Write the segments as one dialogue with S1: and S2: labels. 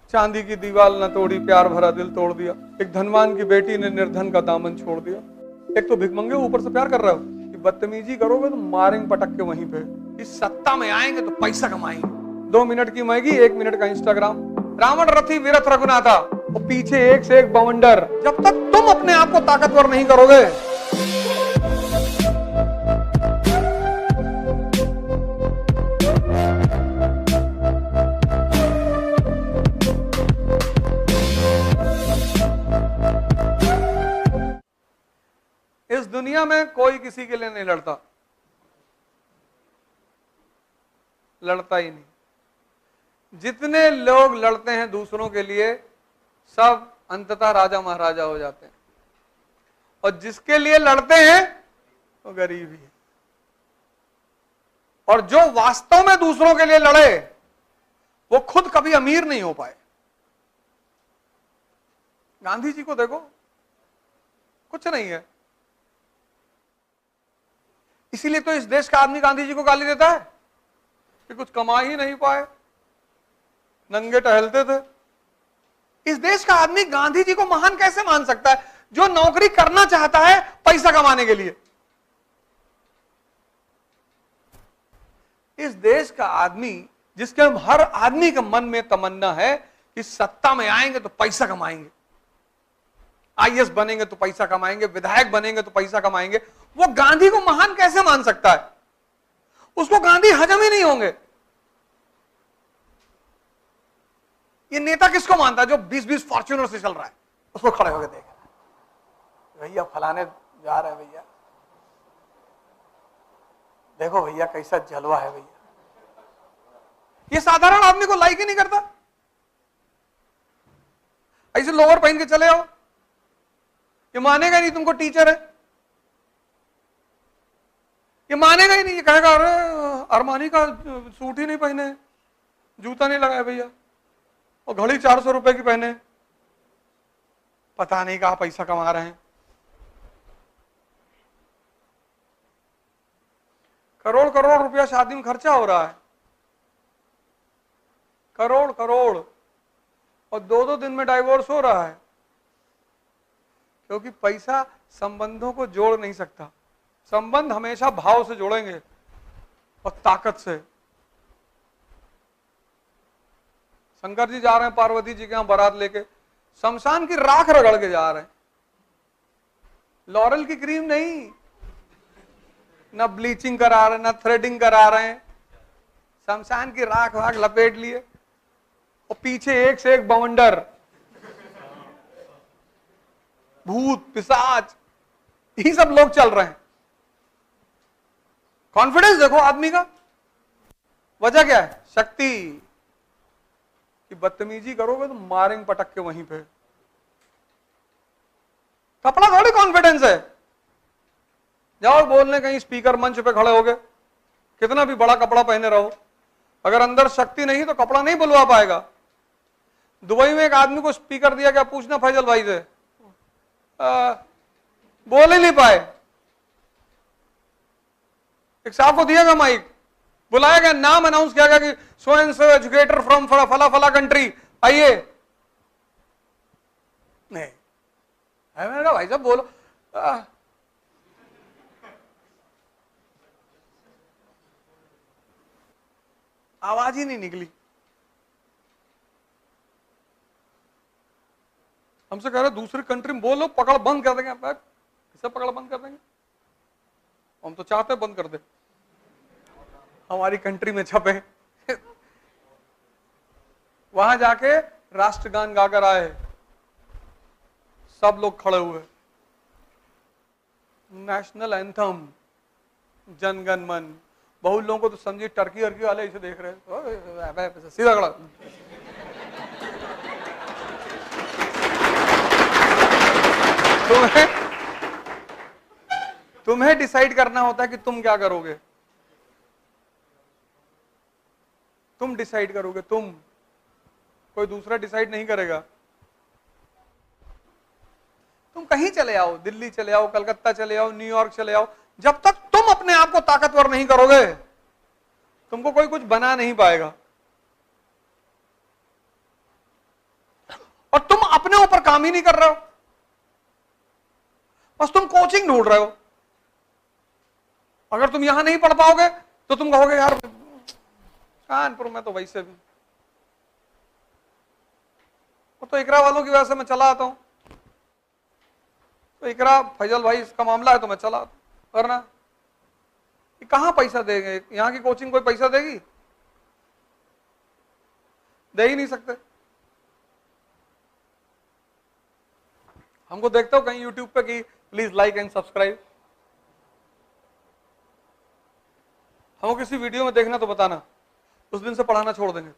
S1: चांदी की दीवार न तोड़ी, प्यार भरा दिल तोड़ दिया। एक धनवान की बेटी ने निर्धन का दामन छोड़ दिया। एक तो भिखमंगे ऊपर से प्यार कर रहे हो कि बदतमीजी करोगे तो मारेंगे पटक के वहीं पे। इस सत्ता में आएंगे तो पैसा कमाएंगे। 2 मिनट की मैगी, 1 मिनट का इंस्टाग्राम। रावण रथी वीरथ रघुनाथा, और पीछे एक से एक बवंडर। जब तक तुम अपने आप को ताकतवर नहीं करोगे, इस दुनिया में कोई किसी के लिए नहीं लड़ता, लड़ता ही नहीं। जितने लोग लड़ते हैं दूसरों के लिए, सब अंततः राजा महाराजा हो जाते हैं, और जिसके लिए लड़ते हैं वो गरीब ही है। और जो वास्तव में दूसरों के लिए लड़े वो खुद कभी अमीर नहीं हो पाए। गांधी जी को देखो, कुछ नहीं है। इसीलिए तो इस देश का आदमी गांधी जी को गाली देता है कि कुछ कमा ही नहीं पाए, नंगे टहलते थे। इस देश का आदमी गांधी जी को महान कैसे मान सकता है, जो नौकरी करना चाहता है पैसा कमाने के लिए? इस देश का आदमी, जिसके हर आदमी के मन में तमन्ना है कि सत्ता में आएंगे तो पैसा कमाएंगे, आईएएस बनेंगे तो पैसा कमाएंगे, विधायक बनेंगे तो पैसा कमाएंगे, वो गांधी को महान कैसे मान सकता है? उसको गांधी हजम ही नहीं होंगे। ये नेता किसको मानता है जो 20-20 फॉर्च्यूनर से चल रहा है? उसको खड़े होकर देख, भैया फलाने जा रहे हैं, भैया देखो भैया कैसा जलवा है भैया। ये साधारण आदमी को लाइक ही नहीं करता। ऐसे लोअर पहन के चले आओ, ये मानेगा नहीं तुमको टीचर है, ये मानेगा ही नहीं। ये कहेगा अरे अरमानी का सूट ही नहीं पहने, जूता नहीं लगाया भैया, और घड़ी 400 रुपए की पहने, पता नहीं कहां पैसा कमा रहे हैं। करोड़ करोड़ रुपया शादी में खर्चा हो रहा है, करोड़ करोड़, और 2-2 दिन में डाइवोर्स हो रहा है, क्योंकि पैसा संबंधों को जोड़ नहीं सकता। संबंध हमेशा भाव से जोड़ेंगे और ताकत से। शंकर जी जा रहे हैं पार्वती जी के यहां बारात लेके, शमशान की राख रगड़ के जा रहे हैं, लॉरेल की क्रीम नहीं, न ब्लीचिंग करा रहे, न थ्रेडिंग करा रहे हैं, शमशान की राख वाख लपेट लिए, और पीछे एक से एक बवंडर, भूत पिशाच, यही सब लोग चल रहे हैं। कॉन्फिडेंस देखो आदमी का। वजह क्या है? शक्ति। कि बदतमीजी करोगे तो मारेंगे पटक के वहीं पे। कपड़ा थोड़ी कॉन्फिडेंस है। जाओ बोलने कहीं स्पीकर मंच पे खड़े होगे, कितना भी बड़ा कपड़ा पहने रहो, अगर अंदर शक्ति नहीं तो कपड़ा नहीं बुलवा पाएगा। दुबई में एक आदमी को स्पीकर दिया, क्या पूछना फैजल भाई से, बोल ही नहीं पाए। एक साहब को दिया गया माइक, बुलाया गया, नाम अनाउंस किया गया कि so and so educator from फला फला कंट्री, आइए। नहीं, मैंने कहा भाई साहब बोलो। आवाज ही नहीं निकली। हमसे कह रहे दूसरी कंट्री में बोलो, पकड़ बंद कर देंगे। किसे पकड़ बंद कर देंगे? हम तो चाहते बंद कर दे, हमारी कंट्री में छपे। वहां जाके राष्ट्रगान गाकर आए, सब लोग खड़े हुए, नेशनल एंथम जनगण मन। बहुत लोगों को तो समझी टर्की अर्की वाले इसे देख रहे हैं, सीधा खड़ा। तुम्हें डिसाइड करना होता है कि तुम क्या करोगे। तुम डिसाइड करोगे, तुम, कोई दूसरा डिसाइड नहीं करेगा। तुम कहीं चले आओ, दिल्ली चले आओ, कलकत्ता चले आओ, न्यूयॉर्क चले आओ, जब तक तुम अपने आप को ताकतवर नहीं करोगे, तुमको कोई कुछ बना नहीं पाएगा। अपने ऊपर काम ही नहीं कर रहे हो, बस तुम कोचिंग ढूंढ रहे हो। अगर तुम यहां नहीं पढ़ पाओगे तो तुम कहोगे यार कानपुर में तो वैसे भी, तो इकरा वालों की वजह से मैं चला आता हूं, तो इकरा फैजल भाई इसका मामला है तो मैं चला आता हूं, वरना कहां पैसा देंगे, यहां की कोचिंग कोई पैसा देगी, दे ही नहीं सकते। हमको देखते हो कहीं यूट्यूब पे कि प्लीज लाइक एंड सब्सक्राइब, हमको किसी वीडियो में देखना तो बताना, उस दिन से पढ़ाना छोड़ देंगे।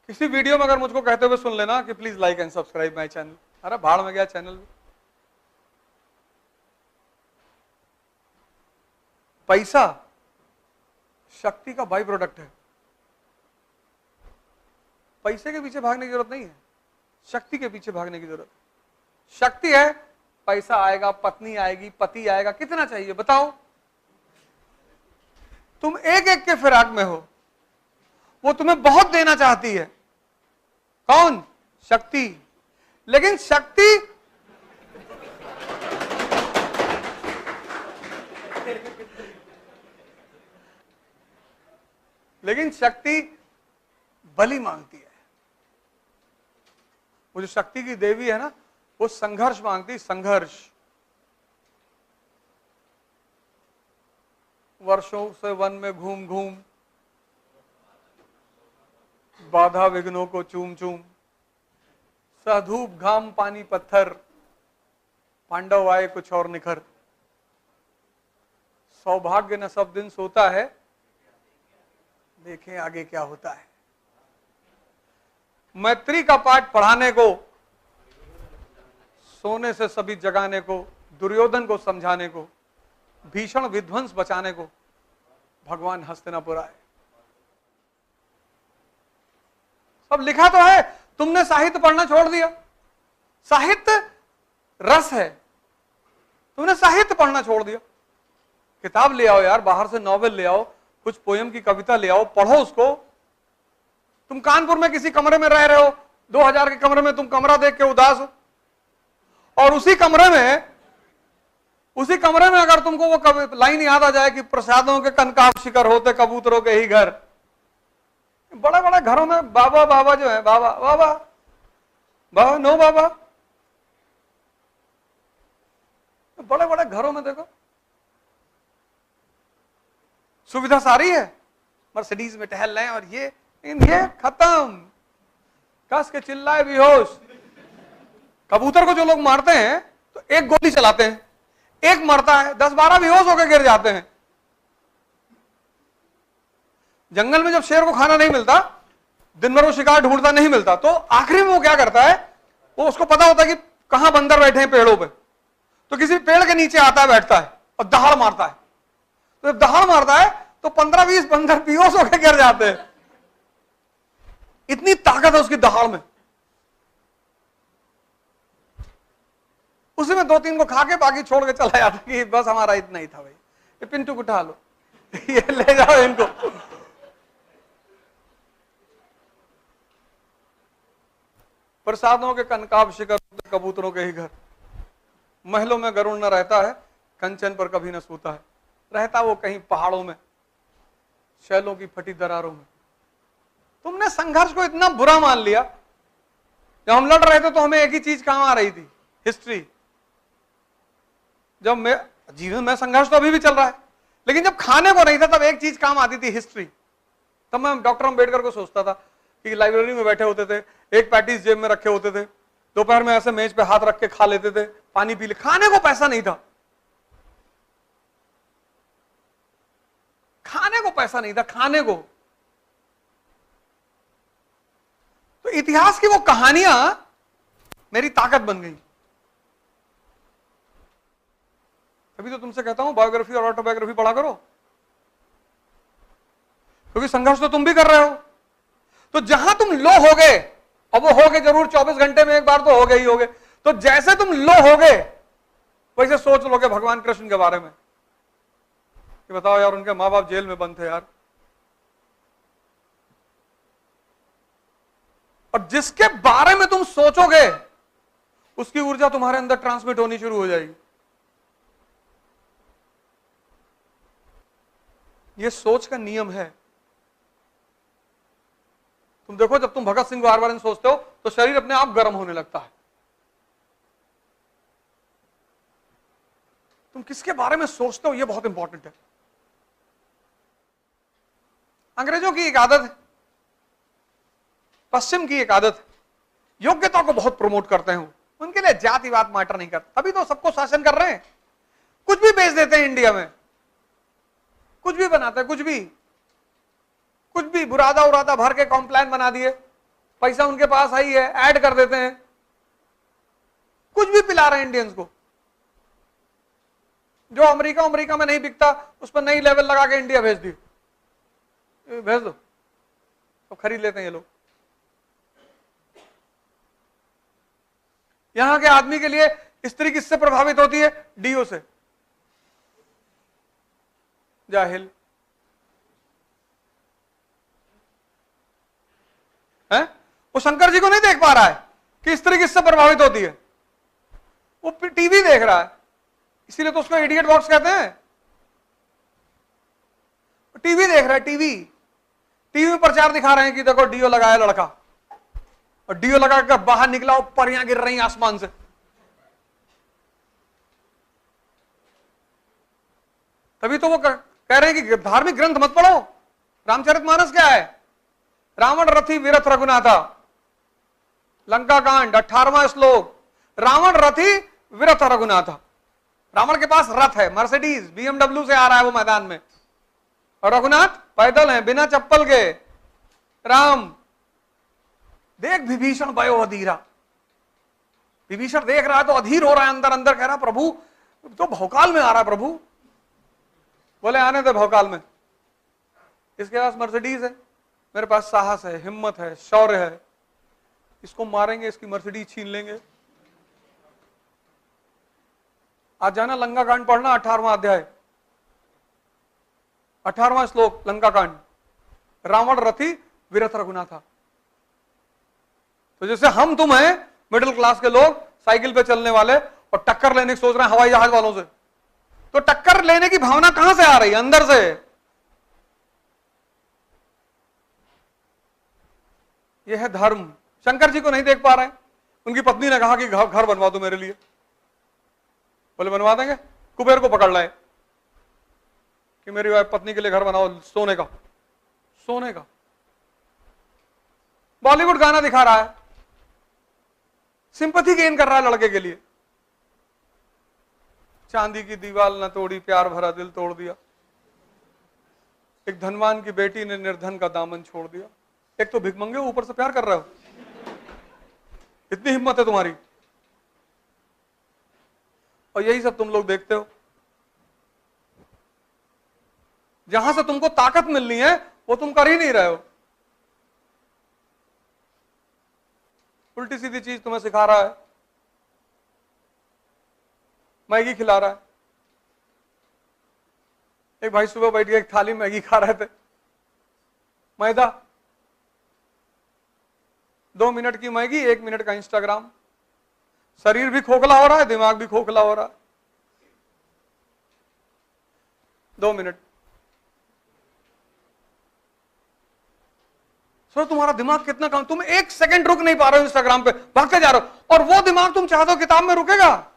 S1: किसी वीडियो में अगर मुझको कहते हुए सुन लेना कि please like and subscribe my channel, अरे भाड़ में गया चैनल। पैसा शक्ति का बाई प्रोडक्ट है, पैसे के पीछे भागने की जरूरत नहीं है, शक्ति के पीछे भागने की जरूरत। शक्ति है, पैसा आएगा, पत्नी आएगी, पति आएगा, कितना चाहिए बताओ। तुम एक एक के फिराक में हो, वो तुम्हें बहुत देना चाहती है, कौन? शक्ति। लेकिन शक्ति बलि मांगती है। वो जो शक्ति की देवी है ना, वो संघर्ष मांगती, संघर्ष। वर्षों से वन में घूम घूम, बाधा विघ्नों को चूम चूम, साधूप घाम पानी पत्थर, पांडव आए कुछ और निखर। सौभाग्य न सब दिन सोता है, देखें आगे क्या होता है। मैत्री का पाठ पढ़ाने को, सोने से सभी जगाने को, दुर्योधन को समझाने को, भीषण विध्वंस बचाने को भगवान हस्तिनापुर आए। सब लिखा तो है, तुमने साहित्य पढ़ना छोड़ दिया। साहित्य रस है, तुमने साहित्य पढ़ना छोड़ दिया। किताब ले आओ यार, बाहर से नॉवेल ले आओ, कुछ पोयम की कविता ले आओ, पढ़ो उसको। तुम कानपुर में किसी कमरे में रह रहे हो, 2000 के कमरे में तुम कमरा देख के उदास हो, और उसी कमरे में अगर तुमको वो लाइन याद आ जाए कि प्रसादों के कनकाब शिखर होते कबूतरों के ही घर। बड़े बड़े घरों में बाबा बाबा जो है, बाबा बाबा बाबा नो बाबा, बड़े बड़े घरों में देखो सुविधा सारी है, मर्सिडीज में टहल रहे हैं, और ये खत्म, कस के चिल्लाए बेहोश। कबूतर को जो लोग मारते हैं तो एक गोली चलाते हैं, एक मरता है, 10-12 बेहोश होकर गिर जाते हैं। जंगल में जब शेर को खाना नहीं मिलता, दिन भर वो शिकार ढूंढता नहीं मिलता, तो आखिरी में वो क्या करता है, वो उसको पता होता है कि कहां बंदर बैठे हैं पेड़ों पे, तो किसी पेड़ के नीचे आता है, बैठता है और दहाड़ मारता है। तो जब दहाड़ मारता है तो 15-20 बंदर बेहोश होकर गिर जाते हैं। इतनी ताकत है उसकी दहाड़ में। उसी में 2-3 को खा के बाकी छोड़ के चला जाता कि बस हमारा इतना ही था भाई, ये पिंटू को उठा लो, ये ले जाओ इनको। प्रसादों के कनकाब शिखर, कबूतरों के ही घर। महलों में गरुड़ न रहता है, कंचन पर कभी न सूता है, रहता वो कहीं पहाड़ों में, शैलों की फटी दरारों में। तुमने संघर्ष को इतना बुरा मान लिया। जब हम लड़ रहे थे तो हमें एक ही चीज काम आ रही थी, हिस्ट्री। जब जीवन में संघर्ष तो अभी भी चल रहा है, लेकिन जब खाने को नहीं था तब एक चीज काम आती थी, हिस्ट्री। तब मैं डॉक्टर अंबेडकर को सोचता था कि लाइब्रेरी में बैठे होते थे, एक पैटीज जेब में रखे होते थे, दोपहर में ऐसे मेज पे हाथ रख के खा लेते थे, पानी पी ले। खाने को पैसा नहीं था, खाने को पैसा नहीं था, खाने को। तो इतिहास की वो कहानियां मेरी ताकत बन गई। अभी तो तुमसे कहता हूं बायोग्राफी और ऑटोबायोग्राफी पढ़ा करो, क्योंकि संघर्ष तो तुम भी कर रहे हो। तो जहां तुम लो हो गए, और वो हो गए जरूर, 24 घंटे में एक बार तो हो गए ही हो गए, तो जैसे तुम लो हो गए वैसे सोच लोगे भगवान कृष्ण के बारे में कि बताओ यार, उनके माँ बाप जेल में बंद थे यार, और जिसके बारे में तुम सोचोगे उसकी ऊर्जा तुम्हारे अंदर ट्रांसमिट होनी शुरू हो जाएगी। यह सोच का नियम है। तुम देखो, जब तुम भगत सिंह बार बार सोचते हो तो शरीर अपने आप गर्म होने लगता है। तुम किसके बारे में सोचते हो, यह बहुत इंपॉर्टेंट है। अंग्रेजों की एक आदत है, पश्चिम की एक आदत है, योग्यता को बहुत प्रमोट करते हैं। उनके लिए जातिवाद मैटर नहीं करता, तभी तो सबको शासन कर रहे हैं। कुछ भी बेच देते हैं इंडिया में, कुछ भी बनाते हैं, कुछ भी बुरादा उरादा भर के कॉम्प्लान बना दिए, पैसा उनके पास आई है, ऐड कर देते हैं, कुछ भी पिला रहे हैं इंडियंस को। जो अमेरिका में नहीं बिकता उस पर नई लेवल लगा के इंडिया भेज दी, भेज दो तो खरीद लेते हैं ये लोग। यहां के आदमी के लिए स्त्री किससे प्रभावित होती है? डीओ से। जाहिल है, वो शंकर जी को नहीं देख पा रहा है कि स्त्री किससे प्रभावित होती है। वो टीवी देख रहा है, इसीलिए तो उसको इडियट बॉक्स कहते हैं। टीवी देख रहा है, टीवी में प्रचार दिखा रहे हैं कि देखो डीओ लगाया लड़का, और डीओ लगाकर बाहर निकला, परियां गिर रही आसमान से। तभी तो वो कह रहे हैं कि धार्मिक ग्रंथ मत पढ़ो। रामचरितमानस क्या है? रावण रथी विरथ रघुनाथा, लंका कांड 18वां श्लोक। रावण रथी विरथ रघुनाथा। रावण के पास रथ है, मर्सिडीज BMW से आ रहा है वो मैदान में, और रघुनाथ पैदल हैं, बिना चप्पल के। राम देख विभीषण भयो अधीरा, विभीषण देख रहा है तो अधीर हो रहा है, अंदर अंदर कह रहा प्रभु तो भौकाल में आ रहा है। प्रभु बोले आने दे भौकाल में, इसके पास मर्सिडीज है, मेरे पास साहस है, हिम्मत है, शौर्य है, इसको मारेंगे, इसकी मर्सिडीज छीन लेंगे। आज जाना लंका कांड पढ़ना, 18वां अध्याय, 18वां श्लोक लंका कांड। रावण रथी विरथ रघुनाथा। तो जैसे हम तुम हैं मिडिल क्लास के लोग, साइकिल पे चलने वाले, और टक्कर लेने की सोच रहे हैं हवाई जहाज वालों से, तो टक्कर लेने की भावना कहां से आ रही है? अंदर से। यह है धर्म। शंकर जी को नहीं देख पा रहे हैं। उनकी पत्नी ने कहा कि घर बनवा दो मेरे लिए, बोले बनवा देंगे। कुबेर को पकड़ लाए कि मेरी वाइफ पत्नी के लिए घर बनाओ, सोने का। बॉलीवुड गाना दिखा रहा है, सिंपैथी गेन कर रहा है लड़के के लिए। चांदी की दीवार न तोड़ी, प्यार भरा दिल तोड़ दिया। एक धनवान की बेटी ने निर्धन का दामन छोड़ दिया। एक तो भिखमंगे, ऊपर से प्यार कर रहे हो। इतनी हिम्मत है तुम्हारी। और यही सब तुम लोग देखते हो। जहां से तुमको ताकत मिलनी है वो तुम कर ही नहीं रहे हो। उल्टी सीधी चीज तुम्हें सिखा रहा है, मैगी खिला रहा है। एक भाई सुबह बैठ के एक थाली मैगी खा रहे थे, मैदा। 2 मिनट की मैगी, 1 मिनट का इंस्टाग्राम। शरीर भी खोखला हो रहा है, दिमाग भी खोखला हो रहा है। 2 मिनट। सो तुम्हारा दिमाग कितना कम, तुम 1 सेकंड रुक नहीं पा रहे हो इंस्टाग्राम पे, भागते जा रहे हो। और वो दिमाग तुम चाहते हो किताब में रुकेगा?